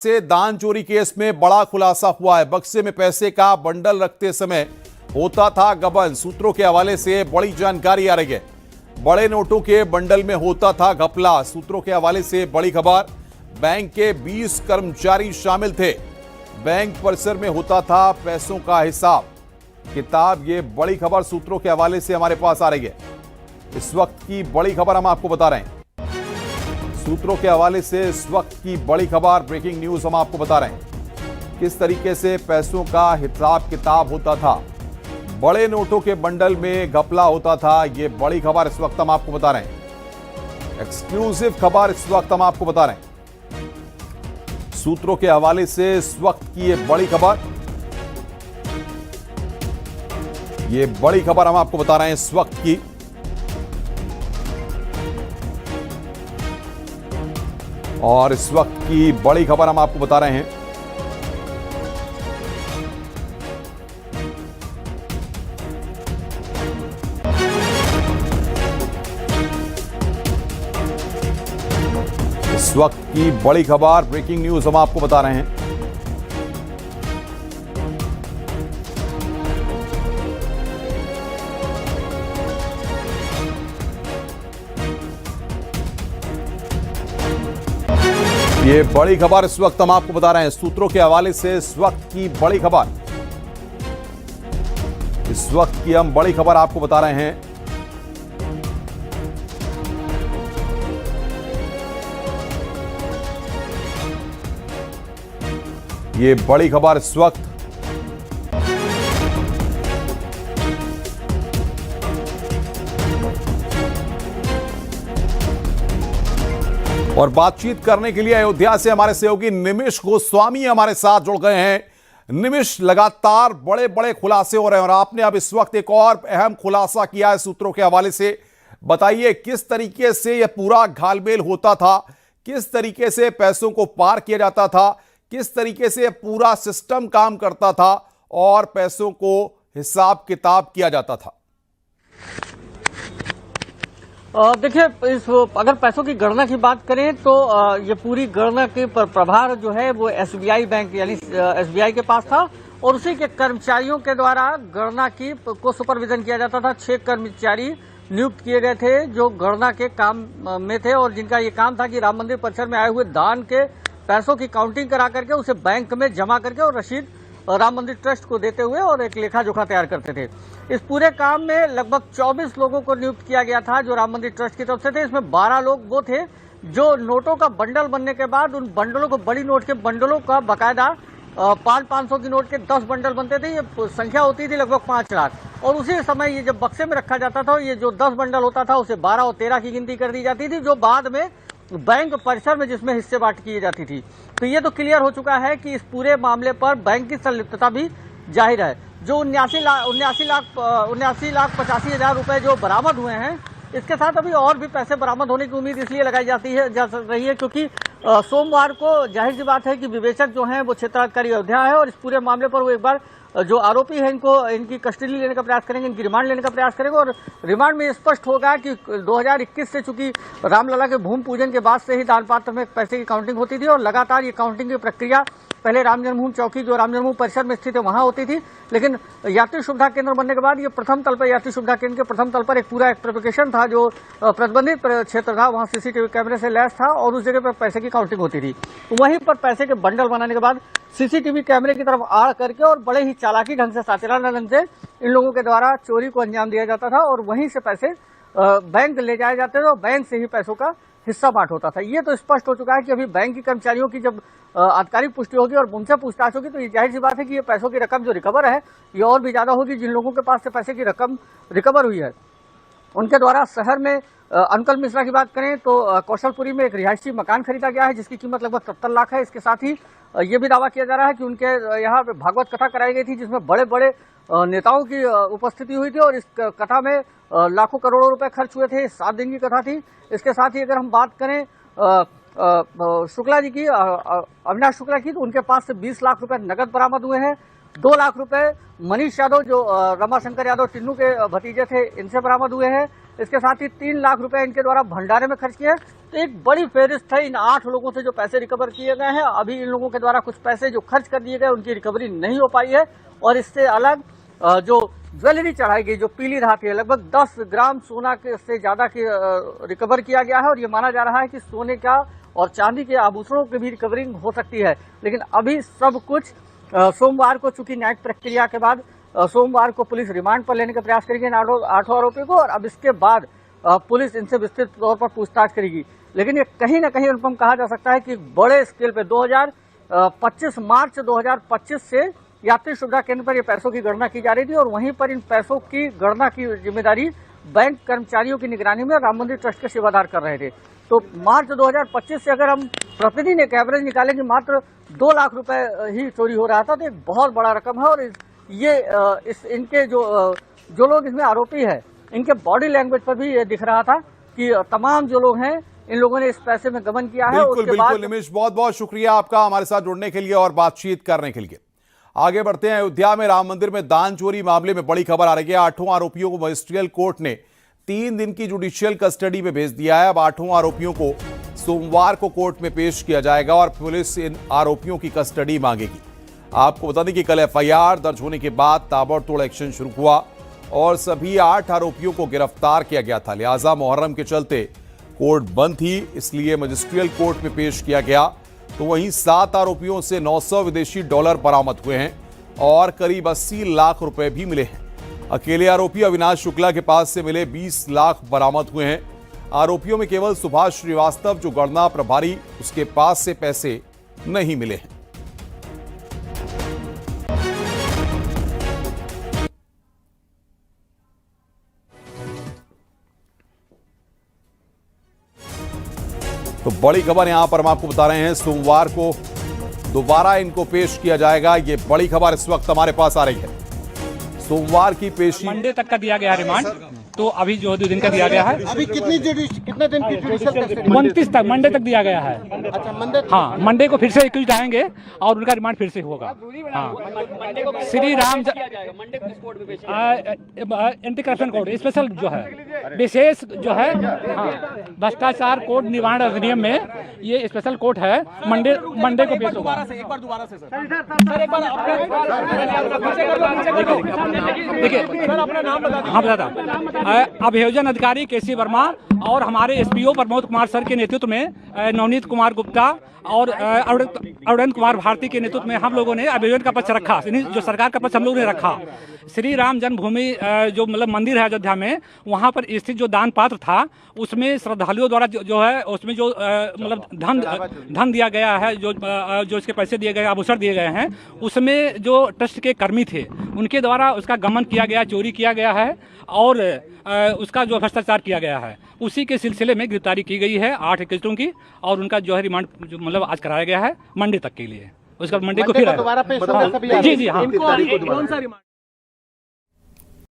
से दान चोरी केस में बड़ा खुलासा हुआ है। बक्से में पैसे का बंडल रखते समय होता था गबन। सूत्रों के हवाले से बड़ी जानकारी आ रही है। बड़े नोटों के बंडल में होता था घपला। सूत्रों के हवाले से बड़ी खबर। बैंक के 20 कर्मचारी शामिल थे। बैंक परिसर में होता था पैसों का हिसाब किताब। ये बड़ी खबर सूत्रों के हवाले से हमारे पास आ रही है। इस वक्त की बड़ी खबर हम आपको बता रहे हैं। सूत्रों के हवाले से इस वक्त की बड़ी खबर, ब्रेकिंग न्यूज हम आपको बता रहे हैं। किस तरीके से पैसों का हिसाब किताब होता था, बड़े नोटों के बंडल में घपला होता था। ये बड़ी खबर इस वक्त हम आपको बता रहे हैं। एक्सक्लूसिव खबर इस वक्त हम आपको बता रहे हैं। सूत्रों के हवाले से इस वक्त की ये बड़ी खबर, ये बड़ी खबर हम आपको बता रहे हैं इस वक्त की। और इस वक्त की बड़ी खबर हम आपको बता रहे हैं। इस वक्त की बड़ी खबर, ब्रेकिंग न्यूज हम आपको बता रहे हैं। ये बड़ी खबर इस वक्त हम आपको बता रहे हैं। सूत्रों के हवाले से इस वक्त की बड़ी खबर, इस वक्त की हम बड़ी खबर आपको बता रहे हैं। ये बड़ी खबर इस वक्त, और बातचीत करने के लिए अयोध्या से हमारे सहयोगी निमिष गोस्वामी हमारे साथ जुड़ गए हैं। निमिष, लगातार बड़े बड़े खुलासे हो रहे हैं और आपने अब इस वक्त एक और अहम खुलासा किया है सूत्रों के हवाले से। बताइए किस तरीके से यह पूरा घालमेल होता था, किस तरीके से पैसों को पार किया जाता था, किस तरीके से यह पूरा सिस्टम काम करता था और पैसों को हिसाब किताब किया जाता था। देखिए, इस अगर पैसों की गणना की बात करें तो ये पूरी गणना के प्रभार जो है वो एसबीआई बैंक यानी एसबीआई के पास था और उसी के कर्मचारियों के द्वारा गणना की को सुपरविजन किया जाता था। 6 कर्मचारी नियुक्त किए गए थे जो गणना के काम में थे और जिनका ये काम था कि राम मंदिर परिसर में आए हुए दान के पैसों की काउंटिंग करा करके उसे बैंक में जमा करके और रसीद राम मंदिर ट्रस्ट को देते हुए और एक लेखा जोखा तैयार करते थे। इस पूरे काम में लगभग 24 लोगों को नियुक्त किया गया था जो राम मंदिर ट्रस्ट की तरफ से थे। इसमें 12 लोग वो थे जो नोटों का बंडल बनने के बाद उन बंडलों को, बड़ी नोट के बंडलों का बाकायदा 500 की नोट के 10 बंडल बनते थे। ये संख्या होती थी लगभग 5 लाख और उसी समय ये जब बक्से में रखा जाता था ये जो 10 बंडल होता था उसे 12 और 13 की गिनती कर दी जाती थी जो बाद में बैंक परिसर में जिसमें हिस्से बांट की जाती थी। तो ये तो क्लियर हो चुका है कि इस पूरे मामले पर बैंक की संलिप्तता भी जाहिर है। जो 79 लाख 85,000 रुपए जो बरामद हुए हैं, इसके साथ अभी और भी पैसे बरामद होने की उम्मीद इसलिए लगाई जा रही है क्योंकि सोमवार को जाहिर सी बात है कि विवेचक जो हैं वो क्षेत्राधिकारी अयोध्या है और इस पूरे मामले पर वो एक बार जो आरोपी है इनकी कस्टडी लेने का प्रयास करेंगे, इनकी रिमांड लेने का प्रयास करेंगे और रिमांड में स्पष्ट होगा कि 2021 से चूंकि रामलला के भूमि पूजन के बाद से ही दान पात्र में पैसे की काउंटिंग होती थी और लगातार ये काउंटिंग की प्रक्रिया पहले राम जन्मभूमि चौकी जो राम जन्मभूमि परिसर में स्थित है वहां होती थी, लेकिन यात्री सुविधा केंद्र बनने के बाद ये प्रथम तल पर, यात्री सुविधा केंद्र के प्रथम तल पर एक पूरा एक्टिफिकेशन था जो प्रतिबंधित क्षेत्र था, वहां सीसीटीवी कैमरे से लैस था और उस जगह पर पैसे की काउंटिंग होती थी। वहीं पर पैसे के बंडल बनाने के बाद सीसीटीवी कैमरे की तरफ आड़ करके और बड़े ही चालाकी ढंग से, सातिराना ढंग से इन लोगों के द्वारा चोरी को अंजाम दिया जाता था और वहीं से पैसे बैंक ले जाए जाते थे और बैंक से ही पैसों का हिस्सा बांट होता था। ये तो स्पष्ट हो चुका है कि अभी बैंक के कर्मचारियों की जब आधिकारिक पुष्टि होगी और उनसे पूछताछ होगी तो ये जाहिर सी बात है कि ये पैसों की रकम जो रिकवर है ये और भी ज्यादा होगी। जिन लोगों के पास से पैसे की रकम रिकवर हुई है उनके द्वारा शहर में अंकल मिश्रा की बात करें तो कौशलपुरी में एक रिहायशी मकान खरीदा गया है जिसकी कीमत लगभग 70 लाख है। इसके साथ ही ये भी दावा किया जा रहा है कि उनके यहाँ भागवत कथा कराई गई थी जिसमें बड़े बड़े नेताओं की उपस्थिति हुई थी और इस कथा में लाखों करोड़ों रुपए खर्च हुए थे। 7 दिन की कथा थी। इसके साथ ही अगर हम बात करें शुक्ला जी की, अविनाश शुक्ला की, तो उनके पास से 20 लाख रुपए नगद बरामद हुए हैं। 2 लाख रुपए मनीष यादव जो रमाशंकर यादव टिन्नू के भतीजे थे इनसे बरामद हुए हैं। इसके साथ ही 3 लाख रुपए इनके द्वारा भंडारे में खर्च किए। तो एक बड़ी फेहरिस्त है इन 8 लोगों से जो पैसे रिकवर किए गए हैं। अभी इन लोगों के द्वारा कुछ पैसे जो खर्च कर दिए गए उनकी रिकवरी नहीं हो पाई है। और इससे अलग जो ज्वेलरी चढ़ाई गई, जो पीली धातु है, लगभग 10 ग्राम सोना के से ज्यादा की रिकवर किया गया है। और ये माना जा रहा है कि सोने का और चांदी के आभूषणों की भी रिकवरिंग हो सकती है। लेकिन अभी सब कुछ सोमवार को, चूंकि न्यायिक प्रक्रिया के बाद सोमवार को पुलिस रिमांड पर लेने का प्रयास करेगी इन 8 आरोपियों को। और अब इसके बाद पुलिस इनसे विस्तृत तौर पर पूछताछ करेगी। लेकिन ये कहीं ना कहीं अनुपम कहा जा सकता है कि बड़े स्केल पे 2025 मार्च 2025 से यात्री सुविधा केंद्र पर ये पैसों की गणना की जा रही थी। और वहीं पर इन पैसों की गणना की जिम्मेदारी बैंक कर्मचारियों की निगरानी में राम मंदिर ट्रस्ट के सेवादार कर रहे थे। तो मार्च 2025 से अगर हम प्रतिदिन एक एवरेज निकालेंगे, मात्र 2 लाख रुपए ही चोरी हो रहा था। तो एक बहुत बड़ा रकम है। और ये इनके जो लोग इसमें आरोपी है, इनके बॉडी लैंग्वेज पर भी ये दिख रहा था कि तमाम जो लोग हैं, इन लोगों ने इस पैसे में गबन किया है। बिल्कुल बिल्कुल निमिष, बहुत बहुत शुक्रिया आपका हमारे साथ जुड़ने के लिए और बातचीत करने के लिए। आगे बढ़ते हैं। अयोध्या में राम मंदिर में दान चोरी मामले में बड़ी खबर आ रही है। 8 आरोपियों को मजिस्ट्रियल कोर्ट ने 3 दिन की जुडिशियल कस्टडी में भेज दिया है। अब 8 आरोपियों को सोमवार को कोर्ट में पेश किया जाएगा और पुलिस इन आरोपियों की कस्टडी मांगेगी। आपको बता दें कि कल एफआईआर दर्ज होने के बाद ताबड़तोड़ एक्शन शुरू हुआ और सभी 8 आरोपियों को गिरफ्तार किया गया था। लिहाजा मुहर्रम के चलते कोर्ट बंद थी, इसलिए मजिस्ट्रियल कोर्ट में पेश किया गया। तो वहीं 7 आरोपियों से 900 विदेशी डॉलर बरामद हुए हैं और करीब 80 लाख रुपए भी मिले हैं। अकेले आरोपी अविनाश शुक्ला के पास से मिले 20 लाख बरामद हुए हैं। आरोपियों में केवल सुभाष श्रीवास्तव, जो गणना प्रभारी, उसके पास से पैसे नहीं मिले हैं। तो बड़ी खबर यहां पर हम आपको बता रहे हैं, सोमवार को दोबारा इनको पेश किया जाएगा। ये बड़ी खबर इस वक्त हमारे पास आ रही है। सोमवार की पेशी मंडे तक का दिया गया है रिमांड। तो अभी जो 2 दिन का दिया गया है, अभी कितने दिन की जुडिशियल कस्टडी? 29 तक, मंडे तक दिया गया है। अच्छा, मंडे। हाँ, मंडे को फिर से एक्यूज आएंगे और उनका रिमांड फिर से होगा। हाँ, Shri Ram anti corruption code special जो है, विशेष जो है, हाँ, भ्रष्टाचार कोड निवारण अधिनियम में ये स्पेशल कोर्ट है। मंडे को पेश होगा। देखिए, हाँ बताता अभियोजन अधिकारी केसी वर्मा और हमारे एसपीओ प्रमोद कुमार सर के नेतृत्व में नवनीत कुमार गुप्ता और अरुण कुमार भारती के नेतृत्व में हम लोगों ने अभियोजन का पक्ष रखा। जो सरकार का पक्ष हम लोगों ने रखा। श्री राम जन्मभूमि जो मतलब मंदिर है अयोध्या में, वहाँ पर स्थित जो दान पात्र था, उसमें श्रद्धालुओं द्वारा जो है, उसमें जो मतलब धन दिया गया है, जो इसके पैसे दिए गए, आभूषण दिए गए हैं, उसमें जो ट्रस्ट के कर्मी थे उनके द्वारा उसका गमन किया गया, चोरी किया गया है और उसका जो भ्रष्टाचार किया गया है। उसी के सिलसिले में गिरफ्तारी की गई है 8 एक्यूज़ों की और उनका जो है रिमांड मतलब आज कराया गया है मंडे तक के लिए। उसका मंडे को फिर दोबारा पेश होगा सभी। जी हाँ।